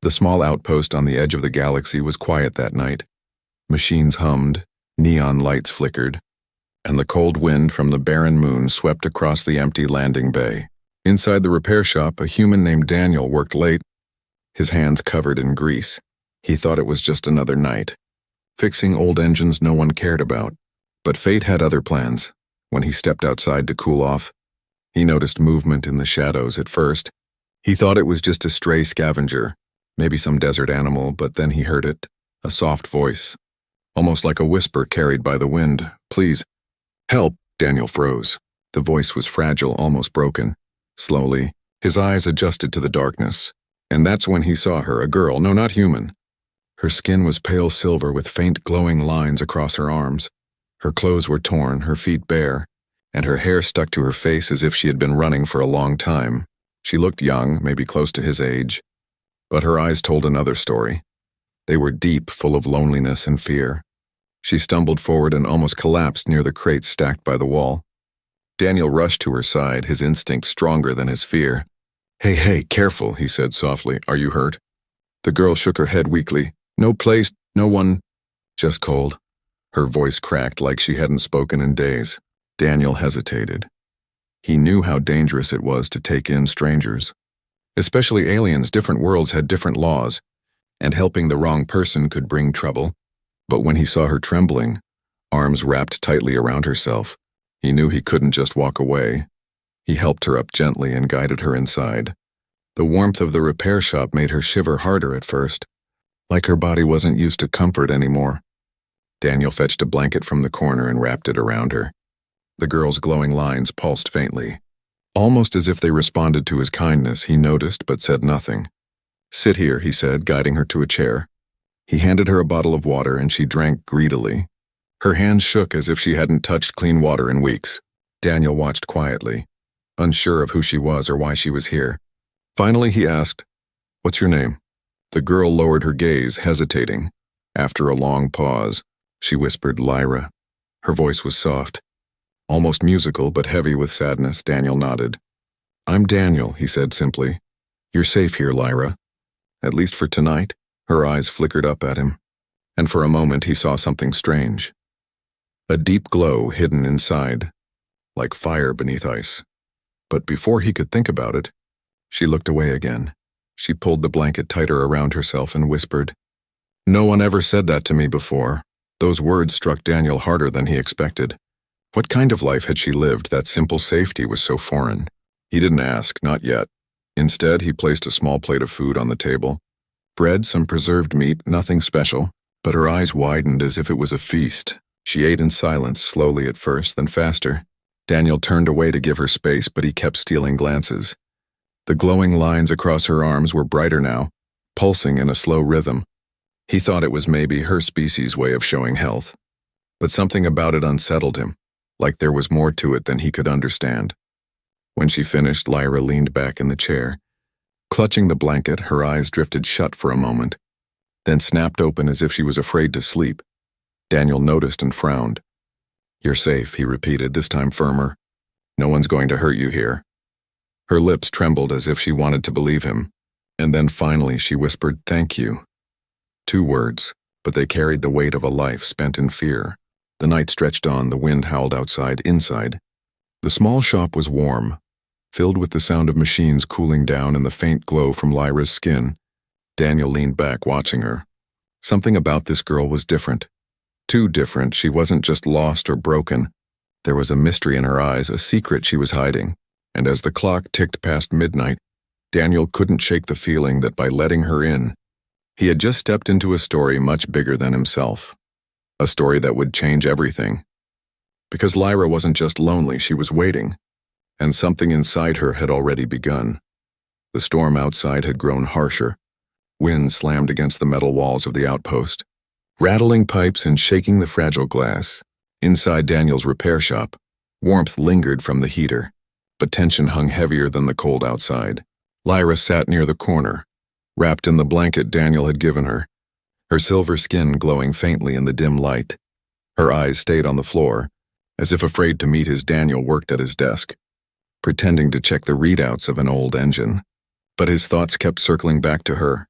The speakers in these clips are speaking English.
The small outpost on the edge of the galaxy was quiet that night. Machines hummed, neon lights flickered, and the cold wind from the barren moon swept across the empty landing bay. Inside the repair shop, a human named Daniel worked late, his hands covered in grease. He thought it was just another night, fixing old engines no one cared about. But fate had other plans. When he stepped outside to cool off, he noticed movement in the shadows at first. He thought it was just a stray scavenger, maybe some desert animal, but then he heard it, a soft voice, almost like a whisper carried by the wind. "Please, help." Daniel froze. The voice was fragile, almost broken. Slowly, his eyes adjusted to the darkness, and that's when he saw her, a girl, no, not human. Her skin was pale silver with faint glowing lines across her arms. Her clothes were torn, her feet bare, and her hair stuck to her face as if she had been running for a long time. She looked young, maybe close to his age, but her eyes told another story. They were deep, full of loneliness and fear. She stumbled forward and almost collapsed near the crates stacked by the wall. Daniel rushed to her side, his instinct stronger than his fear. Hey, careful," he said softly. "Are you hurt?" The girl shook her head weakly. "No place, no one, just cold." Her voice cracked like she hadn't spoken in days. Daniel hesitated. He knew how dangerous it was to take in strangers. Especially aliens, different worlds had different laws, and helping the wrong person could bring trouble. But when he saw her trembling, arms wrapped tightly around herself, he knew he couldn't just walk away. He helped her up gently and guided her inside. The warmth of the repair shop made her shiver harder at first, like her body wasn't used to comfort anymore. Daniel fetched a blanket from the corner and wrapped it around her. The girl's glowing lines pulsed faintly. Almost as if they responded to his kindness, he noticed but said nothing. "Sit here," he said, guiding her to a chair. He handed her a bottle of water and she drank greedily. Her hands shook as if she hadn't touched clean water in weeks. Daniel watched quietly, unsure of who she was or why she was here. Finally he asked, "What's your name?" The girl lowered her gaze, hesitating. After a long pause, she whispered, "Lyra." Her voice was soft, almost musical but heavy with sadness. Daniel nodded. "I'm Daniel," he said simply. "You're safe here, Lyra. At least for tonight." Her eyes flickered up at him, and for a moment he saw something strange. A deep glow hidden inside, like fire beneath ice. But before he could think about it, she looked away again. She pulled the blanket tighter around herself and whispered, "No one ever said that to me before." Those words struck Daniel harder than he expected. What kind of life had she lived that simple safety was so foreign? He didn't ask, not yet. Instead, he placed a small plate of food on the table. Bread, some preserved meat, nothing special, but her eyes widened as if it was a feast. She ate in silence, slowly at first, then faster. Daniel turned away to give her space, but he kept stealing glances. The glowing lines across her arms were brighter now, pulsing in a slow rhythm. He thought it was maybe her species' way of showing health. But something about it unsettled him, like there was more to it than he could understand. When she finished, Lyra leaned back in the chair. Clutching the blanket, her eyes drifted shut for a moment, then snapped open as if she was afraid to sleep. Daniel noticed and frowned. "You're safe," he repeated, this time firmer. "No one's going to hurt you here." Her lips trembled as if she wanted to believe him, and then finally she whispered, "Thank you." 2 words, but they carried the weight of a life spent in fear. The night stretched on, the wind howled outside, inside. The small shop was warm, filled with the sound of machines cooling down and the faint glow from Lyra's skin. Daniel leaned back, watching her. Something about this girl was different. Too different. She wasn't just lost or broken. There was a mystery in her eyes, a secret she was hiding. And as the clock ticked past midnight, Daniel couldn't shake the feeling that by letting her in, he had just stepped into a story much bigger than himself. A story that would change everything. Because Lyra wasn't just lonely, she was waiting. And something inside her had already begun. The storm outside had grown harsher. Wind slammed against the metal walls of the outpost, rattling pipes and shaking the fragile glass. Inside Daniel's repair shop, warmth lingered from the heater, but tension hung heavier than the cold outside. Lyra sat near the corner, wrapped in the blanket Daniel had given her, her silver skin glowing faintly in the dim light. Her eyes stayed on the floor, as if afraid to meet his. Daniel worked at his desk, pretending to check the readouts of an old engine, but his thoughts kept circling back to her.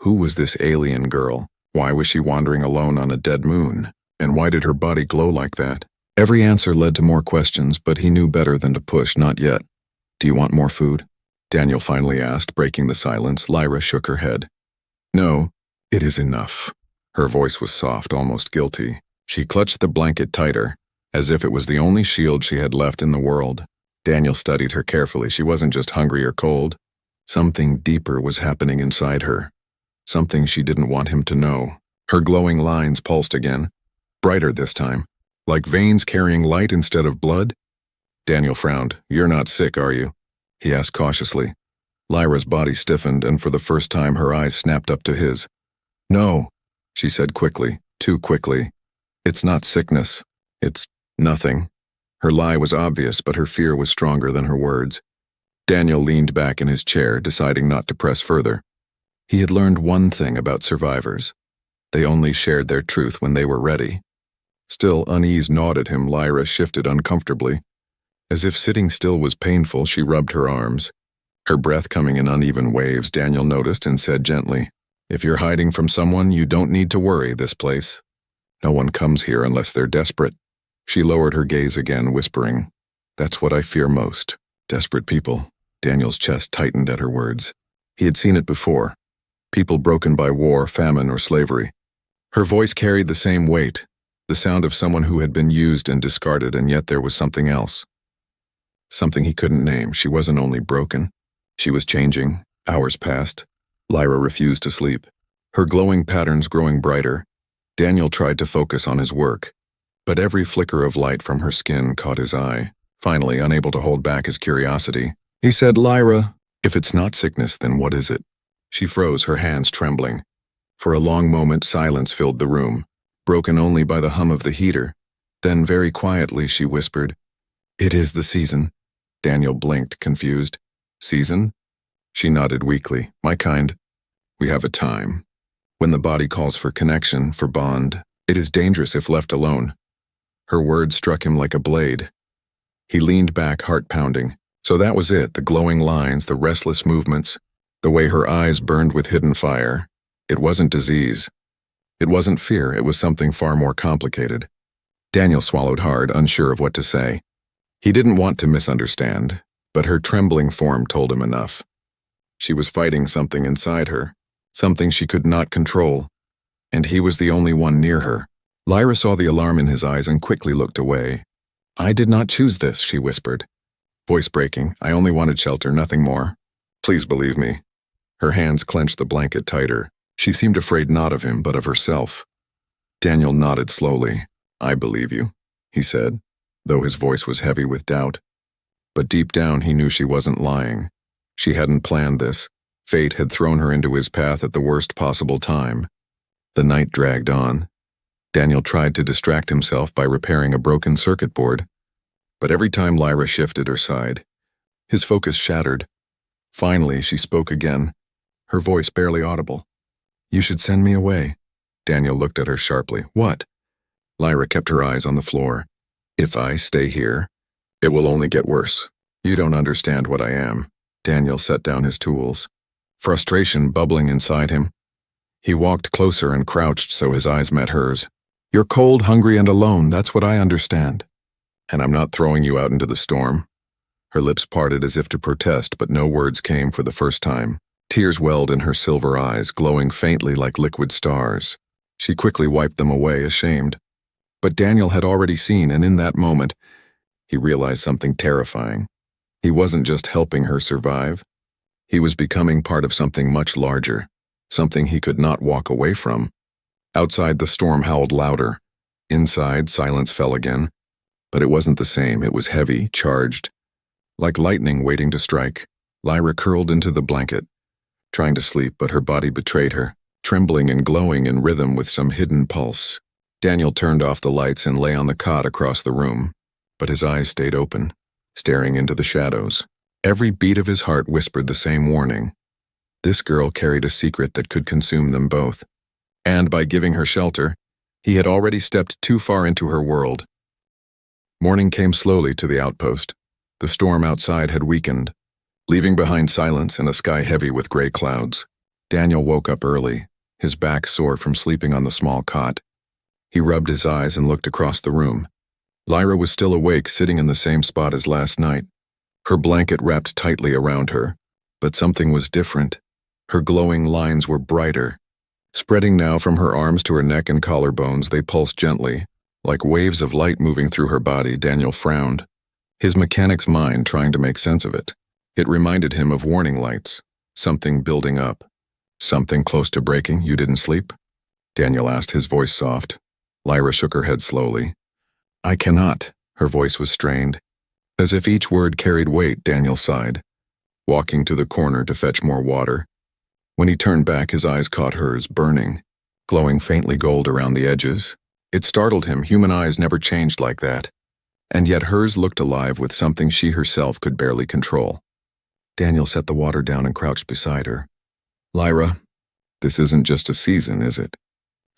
Who was this alien girl? Why was she wandering alone on a dead moon? And why did her body glow like that? Every answer led to more questions, but he knew better than to push. Not yet. Do you want more food? Daniel finally asked, breaking the silence. Lyra shook her head. No, it is enough. Her voice was soft, almost guilty. She clutched the blanket tighter, as if it was the only shield she had left in the world. Daniel studied her carefully. She wasn't just hungry or cold. Something deeper was happening inside her. Something she didn't want him to know. Her glowing lines pulsed again, brighter this time, like veins carrying light instead of blood. Daniel frowned. You're not sick, are you? He asked cautiously. Lyra's body stiffened, and for the first time her eyes snapped up to his. No, she said quickly, too quickly. It's not sickness. It's nothing. Her lie was obvious, but her fear was stronger than her words. Daniel leaned back in his chair, deciding not to press further. He had learned one thing about survivors. They only shared their truth when they were ready. Still, unease gnawed at him. Lyra shifted uncomfortably. As if sitting still was painful, she rubbed her arms. Her breath coming in uneven waves. Daniel noticed and said gently, If you're hiding from someone, you don't need to worry this place. No one comes here unless they're desperate. She lowered her gaze again, whispering, That's what I fear most. Desperate people. Daniel's chest tightened at her words. He had seen it before. People broken by war, famine, or slavery. Her voice carried the same weight, the sound of someone who had been used and discarded, and yet there was something else. Something he couldn't name. She wasn't only broken. She was changing. Hours passed. Lyra refused to sleep. Her glowing patterns growing brighter. Daniel tried to focus on his work, but every flicker of light from her skin caught his eye. Finally, unable to hold back his curiosity, he said, Lyra, if it's not sickness, then what is it? She froze, her hands trembling. For a long moment, silence filled the room, broken only by the hum of the heater. Then, very quietly, she whispered, It is the season. Daniel blinked, confused. Season? She nodded weakly. My kind. We have a time. When the body calls for connection, for bond, it is dangerous if left alone. Her words struck him like a blade. He leaned back, heart pounding. So that was it, the glowing lines, the restless movements, the way her eyes burned with hidden fire. It wasn't disease. It wasn't fear, it was something far more complicated. Daniel swallowed hard, unsure of what to say. He didn't want to misunderstand, but her trembling form told him enough. She was fighting something inside her, something she could not control, and he was the only one near her. Lyra saw the alarm in his eyes and quickly looked away. I did not choose this, she whispered. Voice breaking, I only wanted shelter, nothing more. Please believe me. Her hands clenched the blanket tighter. She seemed afraid not of him, but of herself. Daniel nodded slowly. I believe you, he said, though his voice was heavy with doubt. But deep down he knew she wasn't lying. She hadn't planned this. Fate had thrown her into his path at the worst possible time. The night dragged on. Daniel tried to distract himself by repairing a broken circuit board, but every time Lyra shifted or sighed, his focus shattered. Finally, she spoke again, her voice barely audible. You should send me away. Daniel looked at her sharply. What? Lyra kept her eyes on the floor. If I stay here, it will only get worse. You don't understand what I am. Daniel set down his tools, frustration bubbling inside him. He walked closer and crouched so his eyes met hers. You're cold, hungry, and alone, that's what I understand. And I'm not throwing you out into the storm. Her lips parted as if to protest, but no words came for the first time. Tears welled in her silver eyes, glowing faintly like liquid stars. She quickly wiped them away, ashamed. But Daniel had already seen, and in that moment, he realized something terrifying. He wasn't just helping her survive. He was becoming part of something much larger, something he could not walk away from. Outside, the storm howled louder. Inside, silence fell again. But it wasn't the same. It was heavy, charged. Like lightning waiting to strike, Lyra curled into the blanket, trying to sleep, but her body betrayed her, trembling and glowing in rhythm with some hidden pulse. Daniel turned off the lights and lay on the cot across the room, but his eyes stayed open, staring into the shadows. Every beat of his heart whispered the same warning. This girl carried a secret that could consume them both. And by giving her shelter, he had already stepped too far into her world. Morning came slowly to the outpost. The storm outside had weakened, leaving behind silence and a sky heavy with gray clouds. Daniel woke up early, his back sore from sleeping on the small cot. He rubbed his eyes and looked across the room. Lyra was still awake, sitting in the same spot as last night. Her blanket wrapped tightly around her, but something was different. Her glowing lines were brighter. Spreading now from her arms to her neck and collarbones, they pulsed gently. Like waves of light moving through her body, Daniel frowned, his mechanic's mind trying to make sense of it. It reminded him of warning lights, something building up. Something close to breaking? You didn't sleep? Daniel asked, his voice soft. Lyra shook her head slowly. I cannot. Her voice was strained. As if each word carried weight, Daniel sighed, walking to the corner to fetch more water. When he turned back, his eyes caught hers, burning, glowing faintly gold around the edges. It startled him. Human eyes never changed like that. And yet hers looked alive with something she herself could barely control. Daniel set the water down and crouched beside her. Lyra, this isn't just a season, is it?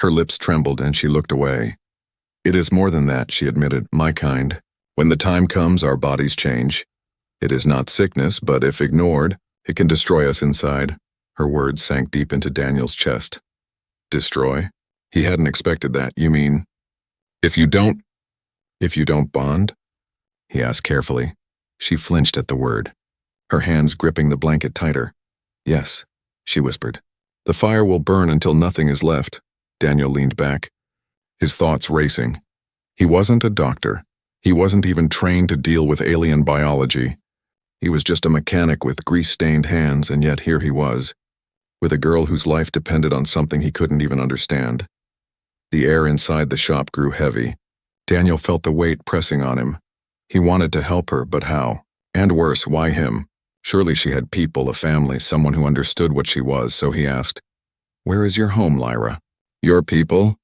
Her lips trembled and she looked away. It is more than that, she admitted, my kind. When the time comes, our bodies change. It is not sickness, but if ignored, it can destroy us inside. Her words sank deep into Daniel's chest. Destroy? He hadn't expected that. You mean, if you don't bond? He asked carefully. She flinched at the word, her hands gripping the blanket tighter. Yes, she whispered. The fire will burn until nothing is left. Daniel leaned back, his thoughts racing. He wasn't a doctor. He wasn't even trained to deal with alien biology. He was just a mechanic with grease-stained hands, and yet here he was, with a girl whose life depended on something he couldn't even understand. The air inside the shop grew heavy. Daniel felt the weight pressing on him. He wanted to help her, but how? And worse, why him? Surely she had people, a family, someone who understood what she was, so he asked, Where is your home, Lyra? Your people?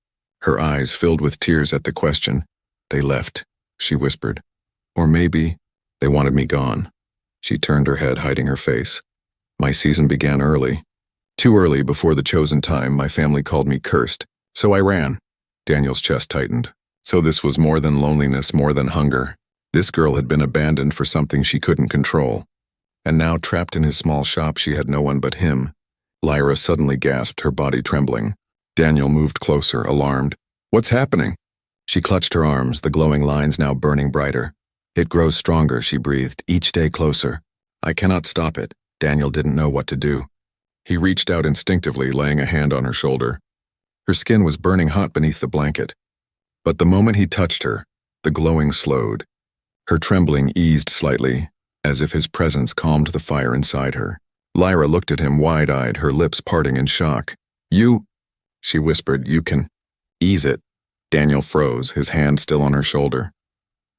Her eyes filled with tears at the question. They left, she whispered. Or maybe they wanted me gone. She turned her head, hiding her face. My season began early. Too early, before the chosen time. My family called me cursed. So I ran. Daniel's chest tightened. So this was more than loneliness, more than hunger. This girl had been abandoned for something she couldn't control. And now, trapped in his small shop, she had no one but him. Lyra suddenly gasped, her body trembling. Daniel moved closer, alarmed. What's happening? She clutched her arms, the glowing lines now burning brighter. It grows stronger, she breathed, each day closer. I cannot stop it. Daniel didn't know what to do. He reached out instinctively, laying a hand on her shoulder. Her skin was burning hot beneath the blanket. But the moment he touched her, the glowing slowed. Her trembling eased slightly, as if his presence calmed the fire inside her. Lyra looked at him wide-eyed, her lips parting in shock. You, she whispered, you can ease it. Daniel froze, his hand still on her shoulder.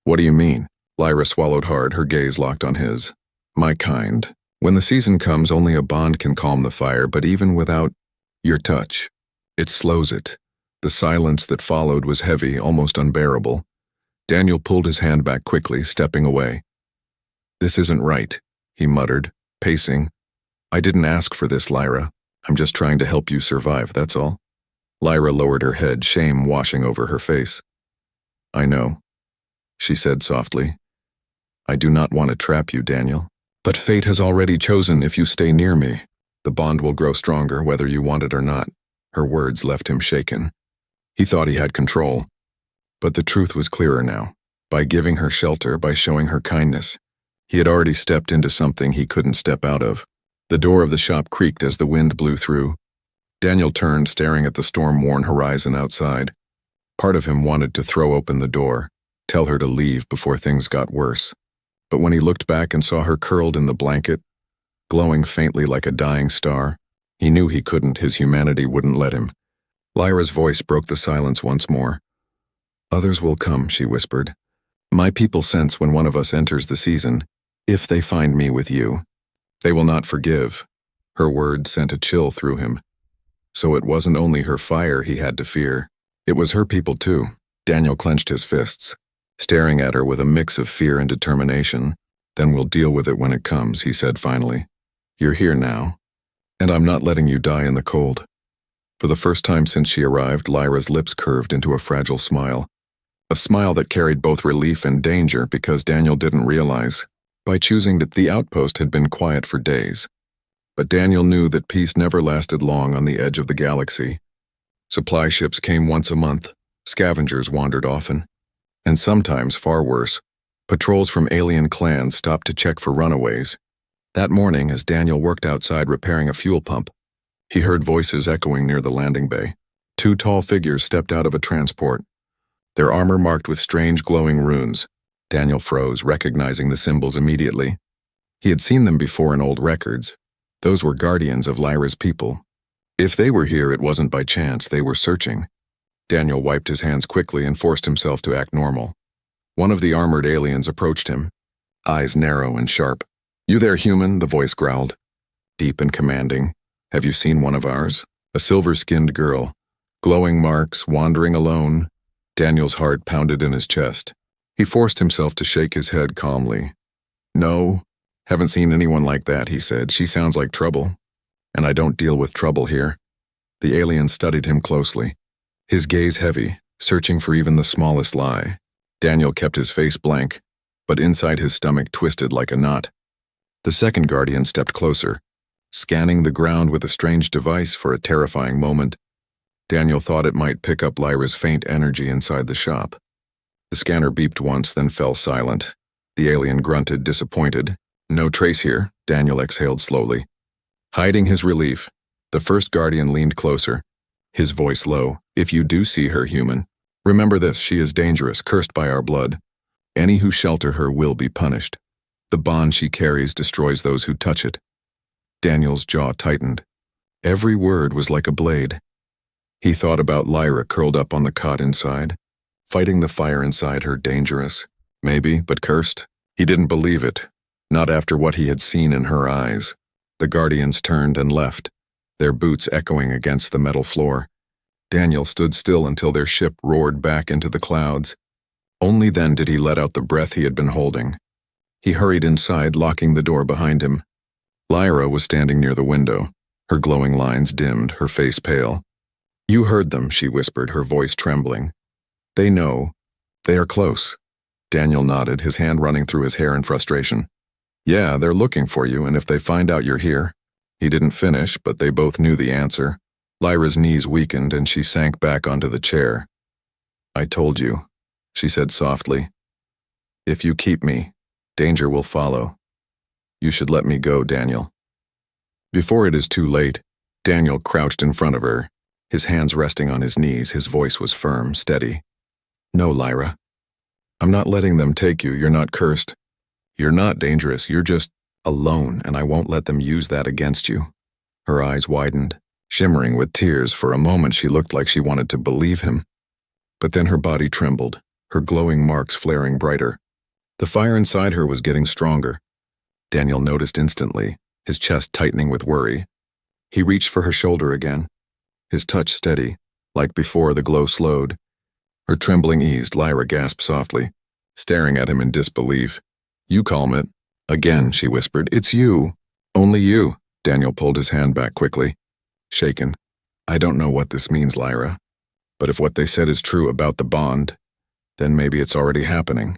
What do you mean? Lyra swallowed hard, her gaze locked on his. My kind. When the season comes, only a bond can calm the fire, but even without your touch, it slows it. The silence that followed was heavy, almost unbearable. Daniel pulled his hand back quickly, stepping away. This isn't right, he muttered, pacing. I didn't ask for this, Lyra. I'm just trying to help you survive, that's all. Lyra lowered her head, shame washing over her face. I know, she said softly. I do not want to trap you, Daniel. But fate has already chosen if you stay near me. The bond will grow stronger whether you want it or not. Her words left him shaken. He thought he had control. But the truth was clearer now. By giving her shelter, by showing her kindness, he had already stepped into something he couldn't step out of. The door of the shop creaked as the wind blew through. Daniel turned, staring at the storm-worn horizon outside. Part of him wanted to throw open the door, tell her to leave before things got worse. But when he looked back and saw her curled in the blanket, glowing faintly like a dying star, he knew he couldn't, his humanity wouldn't let him. Lyra's voice broke the silence once more. Others will come, she whispered. My people sense when one of us enters the season, if they find me with you. They will not forgive. Her words sent a chill through him. So it wasn't only her fire he had to fear. It was her people too. Daniel clenched his fists, staring at her with a mix of fear and determination. Then we'll deal with it when it comes, he said finally. You're here now, and I'm not letting you die in the cold. For the first time since she arrived, Lyra's lips curved into a fragile smile. A smile that carried both relief and danger because Daniel didn't realize. By choosing that the outpost had been quiet for days. But Daniel knew that peace never lasted long on the edge of the galaxy. Supply ships came once a month, scavengers wandered often, and sometimes, far worse, patrols from alien clans stopped to check for runaways. That morning, as Daniel worked outside repairing a fuel pump, he heard voices echoing near the landing bay. Two tall figures stepped out of a transport, their armor marked with strange glowing runes. Daniel froze, recognizing the symbols immediately. He had seen them before in old records. Those were guardians of Lyra's people. If they were here, it wasn't by chance, they were searching. Daniel wiped his hands quickly and forced himself to act normal. One of the armored aliens approached him, eyes narrow and sharp. "You there, human?" the voice growled, deep and commanding. "Have you seen one of ours?" A silver-skinned girl, glowing marks, wandering alone. Daniel's heart pounded in his chest. He forced himself to shake his head calmly. "No, haven't seen anyone like that," he said. "She sounds like trouble, and I don't deal with trouble here." The alien studied him closely, his gaze heavy, searching for even the smallest lie. Daniel kept his face blank, but inside his stomach twisted like a knot. The second guardian stepped closer, scanning the ground with a strange device for a terrifying moment. Daniel thought it might pick up Lyra's faint energy inside the shop. The scanner beeped once, then fell silent. The alien grunted, disappointed. "No trace here," Daniel exhaled slowly. Hiding his relief, the first guardian leaned closer, his voice low. "If you do see her, human, remember this: she is dangerous, cursed by our blood. Any who shelter her will be punished. The bond she carries destroys those who touch it." Daniel's jaw tightened. Every word was like a blade. He thought about Lyra curled up on the cot inside, fighting the fire inside her, dangerous, maybe, but cursed. He didn't believe it, not after what he had seen in her eyes. The guardians turned and left, their boots echoing against the metal floor. Daniel stood still until their ship roared back into the clouds. Only then did he let out the breath he had been holding. He hurried inside, locking the door behind him. Lyra was standing near the window, her glowing lines dimmed, her face pale. "You heard them," she whispered, her voice trembling. "They know. They are close." Daniel nodded, his hand running through his hair in frustration. "Yeah, they're looking for you, and if they find out you're here..." He didn't finish, but they both knew the answer. Lyra's knees weakened, and she sank back onto the chair. "I told you," she said softly. "If you keep me, danger will follow. You should let me go, Daniel." Before it is too late, Daniel crouched in front of her, his hands resting on his knees. His voice was firm, steady. "No, Lyra. I'm not letting them take you. You're not cursed. You're not dangerous. You're just alone, and I won't let them use that against you." Her eyes widened, shimmering with tears. For a moment she looked like she wanted to believe him. But then her body trembled, her glowing marks flaring brighter. The fire inside her was getting stronger. Daniel noticed instantly, his chest tightening with worry. He reached for her shoulder again, his touch steady. Like before, the glow slowed. Her trembling eased. Lyra gasped softly, staring at him in disbelief. "You calm it." "Again," she whispered. "It's you. Only you." Daniel pulled his hand back quickly, shaken. "I don't know what this means, Lyra. But if what they said is true about the bond, then maybe it's already happening."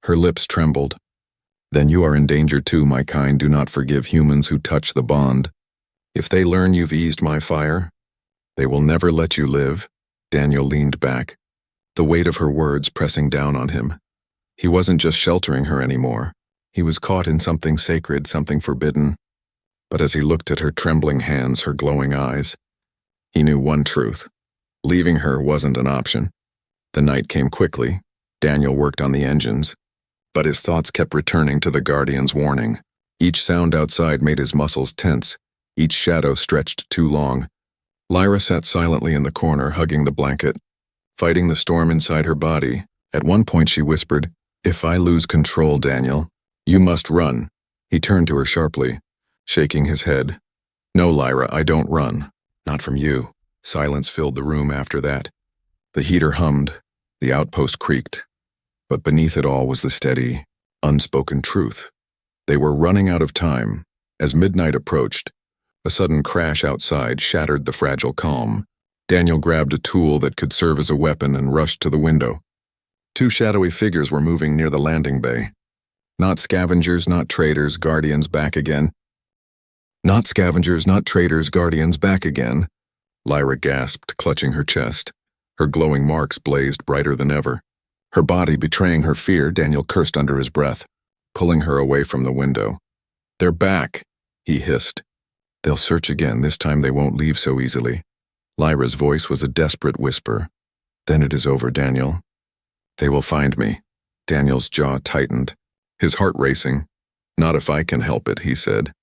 Her lips trembled. "Then you are in danger too. My kind do not forgive humans who touch the bond. If they learn you've eased my fire, they will never let you live." Daniel leaned back, the weight of her words pressing down on him. He wasn't just sheltering her anymore. He was caught in something sacred, something forbidden. But as he looked at her trembling hands, her glowing eyes, he knew one truth. Leaving her wasn't an option. The night came quickly. Daniel worked on the engines, but his thoughts kept returning to the Guardian's warning. Each sound outside made his muscles tense, each shadow stretched too long. Lyra sat silently in the corner, hugging the blanket, fighting the storm inside her body. At one point she whispered, "If I lose control, Daniel, you must run." He turned to her sharply, shaking his head. "No, Lyra, I don't run. Not from you." Silence filled the room after that. The heater hummed, the outpost creaked. But beneath it all was the steady, unspoken truth. They were running out of time. As midnight approached, a sudden crash outside shattered the fragile calm. Daniel grabbed a tool that could serve as a weapon and rushed to the window. Two shadowy figures were moving near the landing bay. Not scavengers, not traders, guardians back again. Not scavengers, not traitors, guardians, back again. Lyra gasped, clutching her chest. Her glowing marks blazed brighter than ever. Her body betraying her fear, Daniel cursed under his breath, pulling her away from the window. "They're back," he hissed. "They'll search again. This time they won't leave so easily." Lyra's voice was a desperate whisper. "Then it is over, Daniel. They will find me." Daniel's jaw tightened, his heart racing. "Not if I can help it," he said.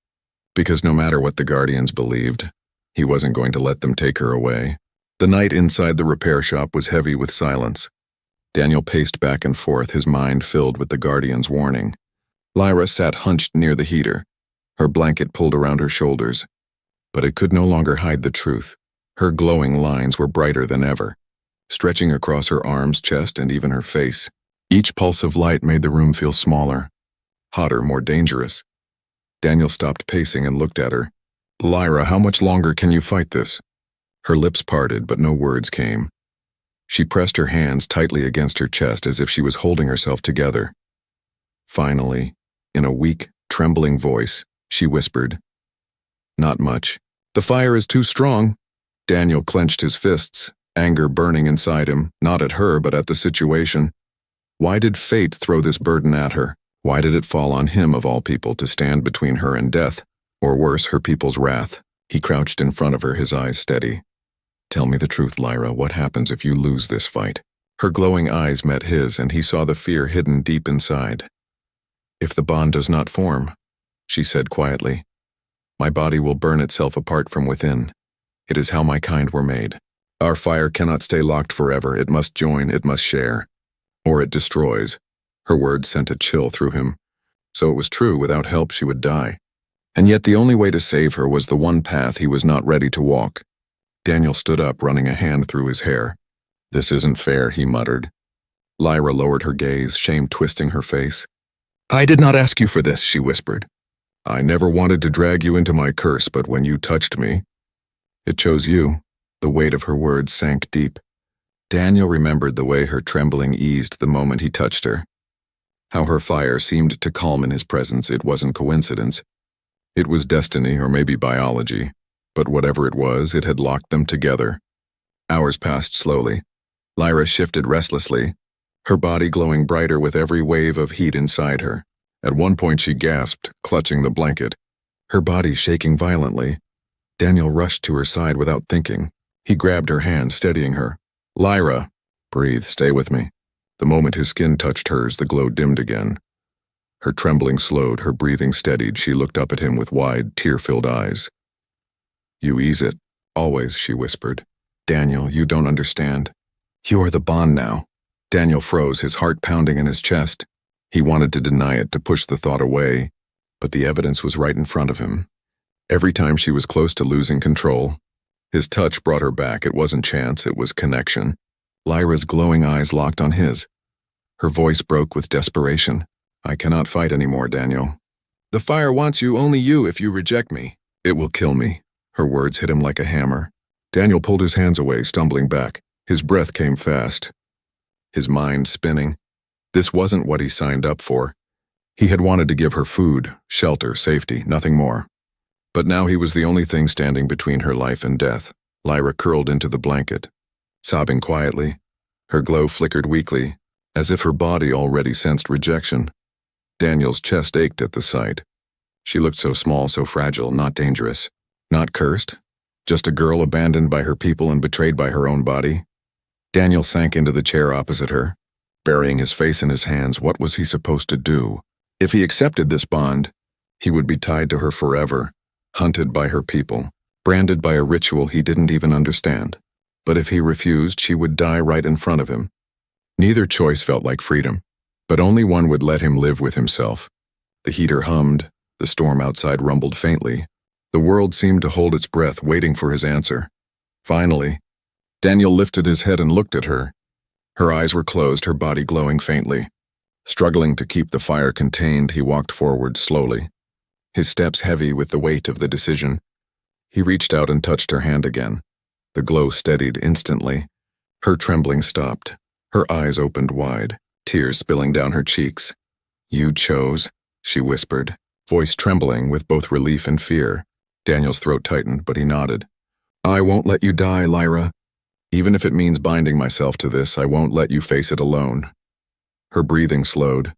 Because no matter what the Guardians believed, he wasn't going to let them take her away. The night inside the repair shop was heavy with silence. Daniel paced back and forth, his mind filled with the Guardian's warning. Lyra sat hunched near the heater, her blanket pulled around her shoulders. But it could no longer hide the truth. Her glowing lines were brighter than ever, stretching across her arms, chest, and even her face. Each pulse of light made the room feel smaller, hotter, more dangerous. Daniel stopped pacing and looked at her. "Lyra, how much longer can you fight this?" Her lips parted, but no words came. She pressed her hands tightly against her chest as if she was holding herself together. Finally, in a weak, trembling voice, she whispered, "Not much. The fire is too strong." Daniel clenched his fists, anger burning inside him, not at her but at the situation. Why did fate throw this burden at her? Why did it fall on him, of all people, to stand between her and death, or worse, her people's wrath? He crouched in front of her, his eyes steady. "Tell me the truth, Lyra. What happens if you lose this fight?" Her glowing eyes met his, and he saw the fear hidden deep inside. "If the bond does not form," she said quietly, "my body will burn itself apart from within. It is how my kind were made. Our fire cannot stay locked forever. It must join, it must share. Or it destroys." Her words sent a chill through him. So it was true, without help she would die. And yet the only way to save her was the one path he was not ready to walk. Daniel stood up, running a hand through his hair. "This isn't fair," he muttered. Lyra lowered her gaze, shame twisting her face. "I did not ask you for this," she whispered. "I never wanted to drag you into my curse, but when you touched me, it chose you." The weight of her words sank deep. Daniel remembered the way her trembling eased the moment he touched her. How her fire seemed to calm in his presence. It wasn't coincidence. It was destiny, or maybe biology. But whatever it was, it had locked them together. Hours passed slowly. Lyra shifted restlessly, her body glowing brighter with every wave of heat inside her. At one point she gasped, clutching the blanket, her body shaking violently. Daniel rushed to her side without thinking. He grabbed her hand, steadying her. "Lyra, breathe, stay with me." The moment his skin touched hers, the glow dimmed again. Her trembling slowed, her breathing steadied. She looked up at him with wide, tear-filled eyes. "You ease it, always," she whispered. "Daniel, you don't understand. You are the bond now." Daniel froze, his heart pounding in his chest. He wanted to deny it, to push the thought away, but the evidence was right in front of him. Every time she was close to losing control, his touch brought her back. It wasn't chance, it was connection. Lyra's glowing eyes locked on his. Her voice broke with desperation. "I cannot fight anymore, Daniel. The fire wants you, only you. If you reject me, it will kill me." Her words hit him like a hammer. Daniel pulled his hands away, stumbling back. His breath came fast, his mind spinning. This wasn't what he signed up for. He had wanted to give her food, shelter, safety, nothing more. But now he was the only thing standing between her life and death. Lyra curled into the blanket, sobbing quietly. Her glow flickered weakly, as if her body already sensed rejection. Daniel's chest ached at the sight. She looked so small, so fragile, not dangerous. Not cursed, just a girl abandoned by her people and betrayed by her own body. Daniel sank into the chair opposite her, burying his face in his hands. What was he supposed to do? If he accepted this bond, he would be tied to her forever, hunted by her people, branded by a ritual he didn't even understand. But if he refused, she would die right in front of him. Neither choice felt like freedom, but only one would let him live with himself. The heater hummed, the storm outside rumbled faintly. The world seemed to hold its breath, waiting for his answer. Finally, Daniel lifted his head and looked at her. Her eyes were closed, her body glowing faintly. Struggling to keep the fire contained, he walked forward slowly, his steps heavy with the weight of the decision. He reached out and touched her hand again. The glow steadied instantly. Her trembling stopped. Her eyes opened wide, tears spilling down her cheeks. "You chose," she whispered, voice trembling with both relief and fear. Daniel's throat tightened, but he nodded. I won't let you die, Lyra. Even if it means binding myself to this, I won't let you face it alone. Her breathing slowed,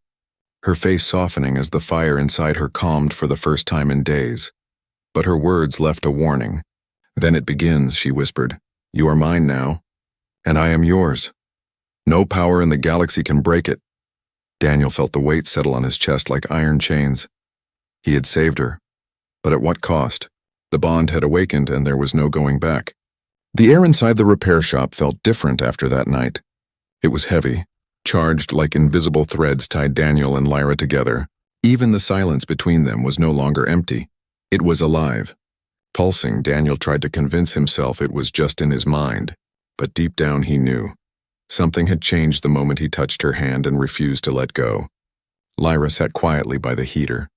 her face softening as the fire inside her calmed for the first time in days. But her words left a warning. Then it begins, she whispered. You are mine now, and I am yours. No power in the galaxy can break it. Daniel felt the weight settle on his chest like iron chains. He had saved her, but at what cost? The bond had awakened and there was no going back. The air inside the repair shop felt different after that night. It was heavy, charged like invisible threads tied Daniel and Lyra together. Even the silence between them was no longer empty. It was alive. Pulsing, Daniel tried to convince himself it was just in his mind, but deep down he knew. Something had changed the moment he touched her hand and refused to let go. Lyra sat quietly by the heater,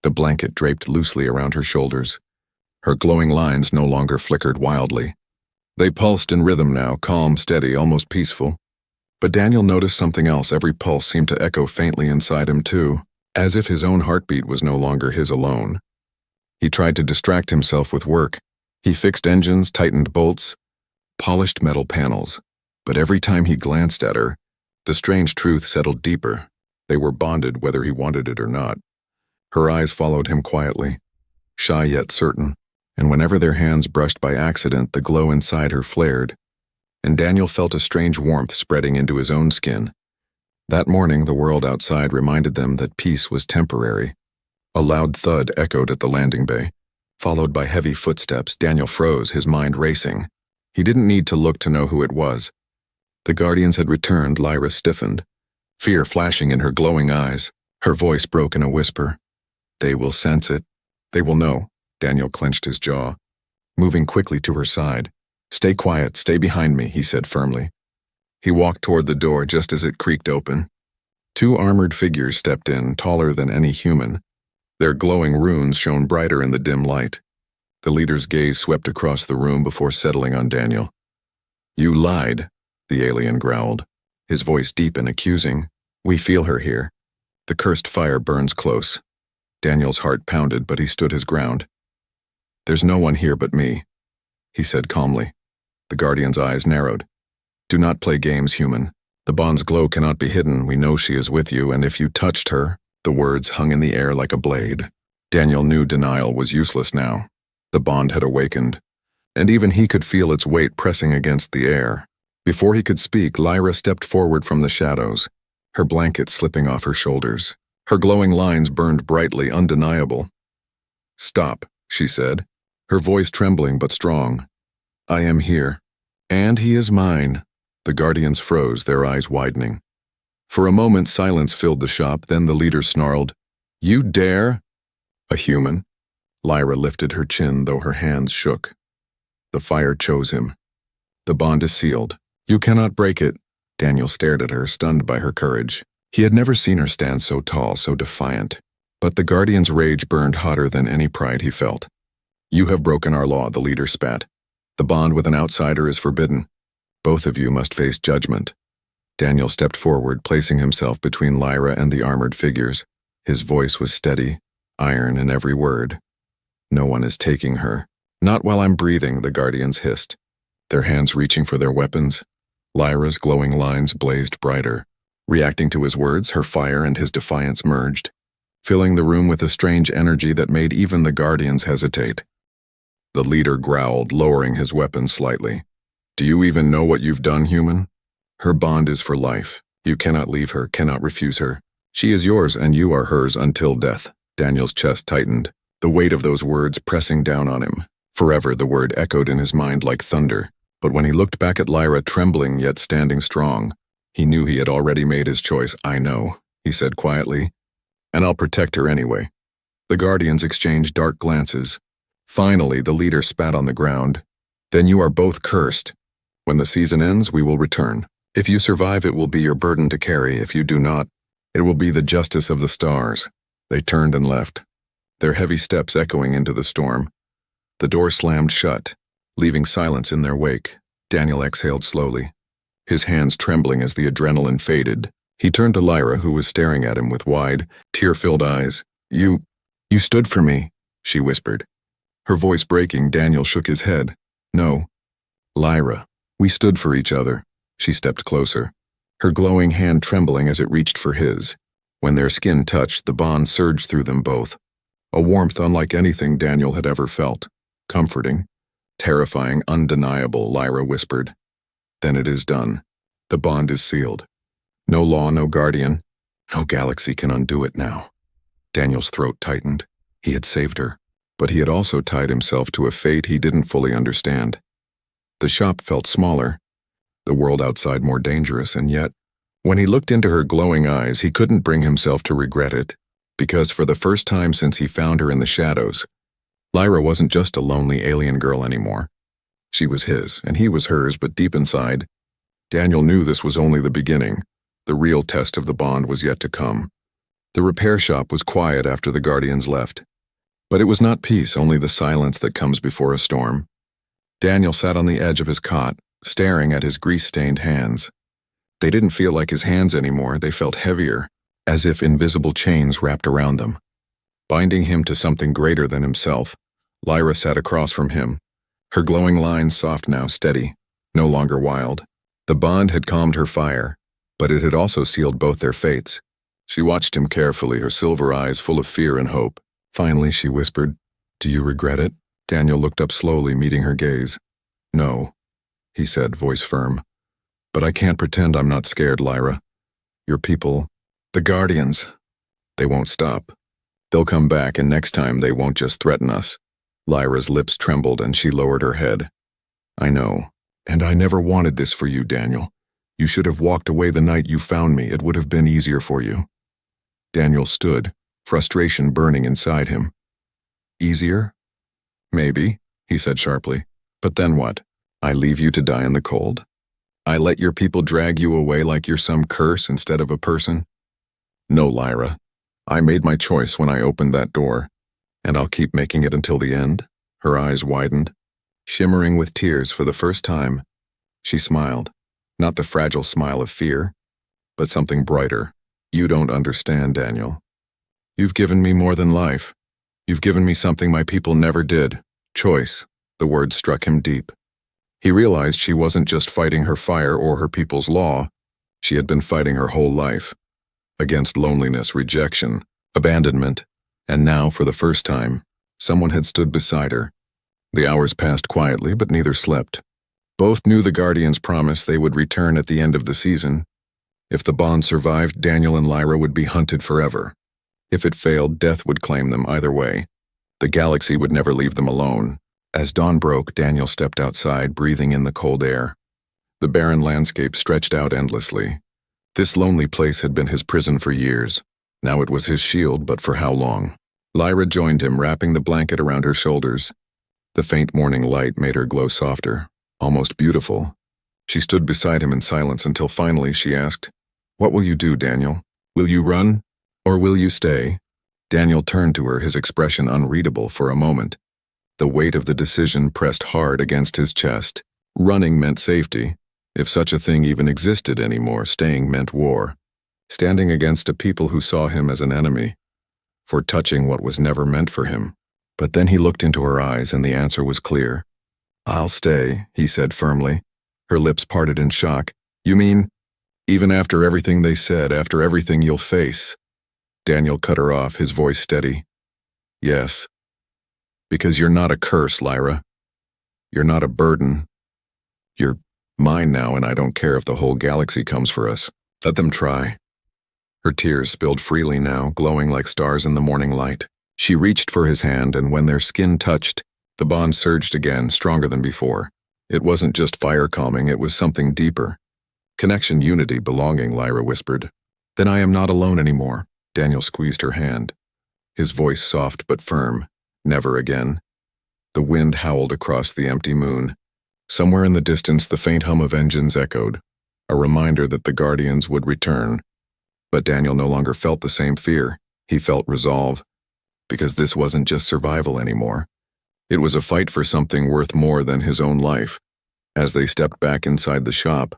the blanket draped loosely around her shoulders. Her glowing lines no longer flickered wildly. They pulsed in rhythm now, calm, steady, almost peaceful. But Daniel noticed something else. Every pulse seemed to echo faintly inside him too, as if his own heartbeat was no longer his alone. He tried to distract himself with work. He fixed engines, tightened bolts, polished metal panels. But every time he glanced at her, the strange truth settled deeper. They were bonded whether he wanted it or not. Her eyes followed him quietly, shy yet certain, and whenever their hands brushed by accident, the glow inside her flared, and Daniel felt a strange warmth spreading into his own skin. That morning, the world outside reminded them that peace was temporary. A loud thud echoed at the landing bay. Followed by heavy footsteps, Daniel froze, his mind racing. He didn't need to look to know who it was. The Guardians had returned. Lyra stiffened, fear flashing in her glowing eyes. Her voice broke in a whisper. They will sense it. They will know. Daniel clenched his jaw, moving quickly to her side. Stay quiet, stay behind me, he said firmly. He walked toward the door just as it creaked open. Two armored figures stepped in, taller than any human. Their glowing runes shone brighter in the dim light. The leader's gaze swept across the room before settling on Daniel. You lied, the alien growled, his voice deep and accusing. We feel her here. The cursed fire burns close. Daniel's heart pounded, but he stood his ground. There's no one here but me, he said calmly. The Guardian's eyes narrowed. Do not play games, human. The bond's glow cannot be hidden. We know she is with you, and if you touched her, the words hung in the air like a blade. Daniel knew denial was useless now. The bond had awakened, and even he could feel its weight pressing against the air. Before he could speak, Lyra stepped forward from the shadows, her blanket slipping off her shoulders. Her glowing lines burned brightly, undeniable. Stop, she said, her voice trembling but strong. I am here, and he is mine. The Guardians froze, their eyes widening. For a moment, silence filled the shop, then the leader snarled, You dare? A human? Lyra lifted her chin, though her hands shook. The fire chose him. The bond is sealed. You cannot break it. Daniel stared at her, stunned by her courage. He had never seen her stand so tall, so defiant. But the Guardian's rage burned hotter than any pride he felt. You have broken our law, the leader spat. The bond with an outsider is forbidden. Both of you must face judgment. Daniel stepped forward, placing himself between Lyra and the armored figures. His voice was steady, iron in every word. No one is taking her. Not while I'm breathing, the Guardians hissed, their hands reaching for their weapons. Lyra's glowing lines blazed brighter. Reacting to his words, her fire and his defiance merged, filling the room with a strange energy that made even the Guardians hesitate. The leader growled, lowering his weapon slightly. Do you even know what you've done, human? Her bond is for life. You cannot leave her, cannot refuse her. She is yours and you are hers until death. Daniel's chest tightened, the weight of those words pressing down on him. Forever, the word echoed in his mind like thunder. But when he looked back at Lyra, trembling yet standing strong, he knew he had already made his choice. I know, he said quietly, and I'll protect her anyway. The Guardians exchanged dark glances. Finally, the leader spat on the ground. Then you are both cursed. When the season ends, we will return. If you survive, it will be your burden to carry. If you do not, it will be the justice of the stars. They turned and left, their heavy steps echoing into the storm. The door slammed shut, leaving silence in their wake. Daniel exhaled slowly, his hands trembling as the adrenaline faded. He turned to Lyra, who was staring at him with wide, tear-filled eyes. You stood for me, she whispered. Her voice breaking, Daniel shook his head. No. Lyra. We stood for each other. She stepped closer, her glowing hand trembling as it reached for his. When their skin touched, the bond surged through them both. A warmth unlike anything Daniel had ever felt. Comforting, terrifying, undeniable, Lyra whispered. Then it is done. The bond is sealed. No law, no guardian. No galaxy can undo it now. Daniel's throat tightened. He had saved her, but he had also tied himself to a fate he didn't fully understand. The shop felt smaller, the world outside more dangerous, and yet, when he looked into her glowing eyes, he couldn't bring himself to regret it, because for the first time since he found her in the shadows, Lyra wasn't just a lonely alien girl anymore. She was his, and he was hers, but deep inside, Daniel knew this was only the beginning. The real test of the bond was yet to come. The repair shop was quiet after the Guardians left. But it was not peace, only the silence that comes before a storm. Daniel sat on the edge of his cot, staring at his grease-stained hands. They didn't feel like his hands anymore, they felt heavier, as if invisible chains wrapped around them. Binding him to something greater than himself, Lyra sat across from him, her glowing lines soft now, steady, no longer wild. The bond had calmed her fire, but it had also sealed both their fates. She watched him carefully, her silver eyes full of fear and hope. Finally, she whispered, "Do you regret it?" Daniel looked up slowly, meeting her gaze. "No," he said, voice firm. "But I can't pretend I'm not scared, Lyra. Your people, the Guardians, they won't stop. They'll come back, and next time they won't just threaten us." Lyra's lips trembled and she lowered her head. "I know, and I never wanted this for you, Daniel. You should have walked away the night you found me. It would have been easier for you." Daniel stood, frustration burning inside him. "Easier? Maybe," he said sharply. "But then what? I leave you to die in the cold? I let your people drag you away like you're some curse instead of a person? No, Lyra. I made my choice when I opened that door, and I'll keep making it until the end." Her eyes widened, shimmering with tears for the first time. She smiled, not the fragile smile of fear, but something brighter. "You don't understand, Daniel. You've given me more than life. You've given me something my people never did. Choice." The word struck him deep. He realized she wasn't just fighting her fire or her people's law. She had been fighting her whole life. Against loneliness, rejection, abandonment, and now, for the first time, someone had stood beside her. The hours passed quietly, but neither slept. Both knew the Guardians promised they would return at the end of the season. If the bond survived, Daniel and Lyra would be hunted forever. If it failed, death would claim them either way. The galaxy would never leave them alone. As dawn broke, Daniel stepped outside, breathing in the cold air. The barren landscape stretched out endlessly. This lonely place had been his prison for years. Now it was his shield, but for how long? Lyra joined him, wrapping the blanket around her shoulders. The faint morning light made her glow softer, almost beautiful. She stood beside him in silence until finally she asked, "What will you do, Daniel? Will you run? Or will you stay?" Daniel turned to her, his expression unreadable for a moment. The weight of the decision pressed hard against his chest. Running meant safety. If such a thing even existed anymore, staying meant war. Standing against a people who saw him as an enemy. For touching what was never meant for him. But then he looked into her eyes and the answer was clear. "I'll stay," he said firmly. Her lips parted in shock. "You mean, even after everything they said, after everything you'll face?" Daniel cut her off, his voice steady. "Yes. Because you're not a curse, Lyra. You're not a burden. You're mine now, and I don't care if the whole galaxy comes for us. Let them try." Her tears spilled freely now, glowing like stars in the morning light. She reached for his hand, and when their skin touched, the bond surged again, stronger than before. It wasn't just fire calming, it was something deeper. "Connection, unity, belonging," Lyra whispered. "Then I am not alone anymore." Daniel squeezed her hand, his voice soft but firm. "Never again." The wind howled across the empty moon. Somewhere in the distance, the faint hum of engines echoed, a reminder that the Guardians would return. But Daniel no longer felt the same fear. He felt resolve, because this wasn't just survival anymore. It was a fight for something worth more than his own life. As they stepped back inside the shop,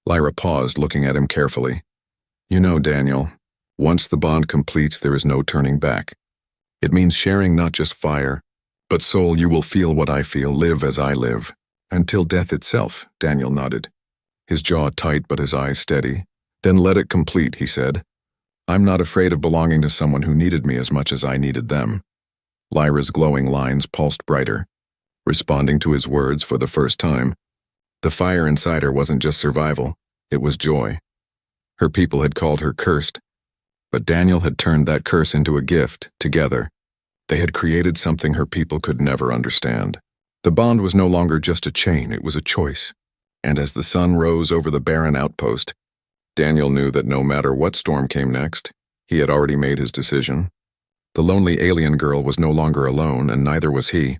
Lyra paused, looking at him carefully. "You know, Daniel, once the bond completes, there is no turning back. It means sharing not just fire, But soul, you will feel what I feel, live as I live. Until death itself, Daniel nodded. His jaw tight but his eyes steady. Then let it complete, he said. I'm not afraid of belonging to someone who needed me as much as I needed them. Lyra's glowing lines pulsed brighter, responding to his words for the first time. The fire inside her wasn't just survival, it was joy. Her people had called her cursed, but Daniel had turned that curse into a gift, together. They had created something her people could never understand. The bond was no longer just a chain, it was a choice. And as the sun rose over the barren outpost, Daniel knew that no matter what storm came next, he had already made his decision. The lonely alien girl was no longer alone, and neither was he.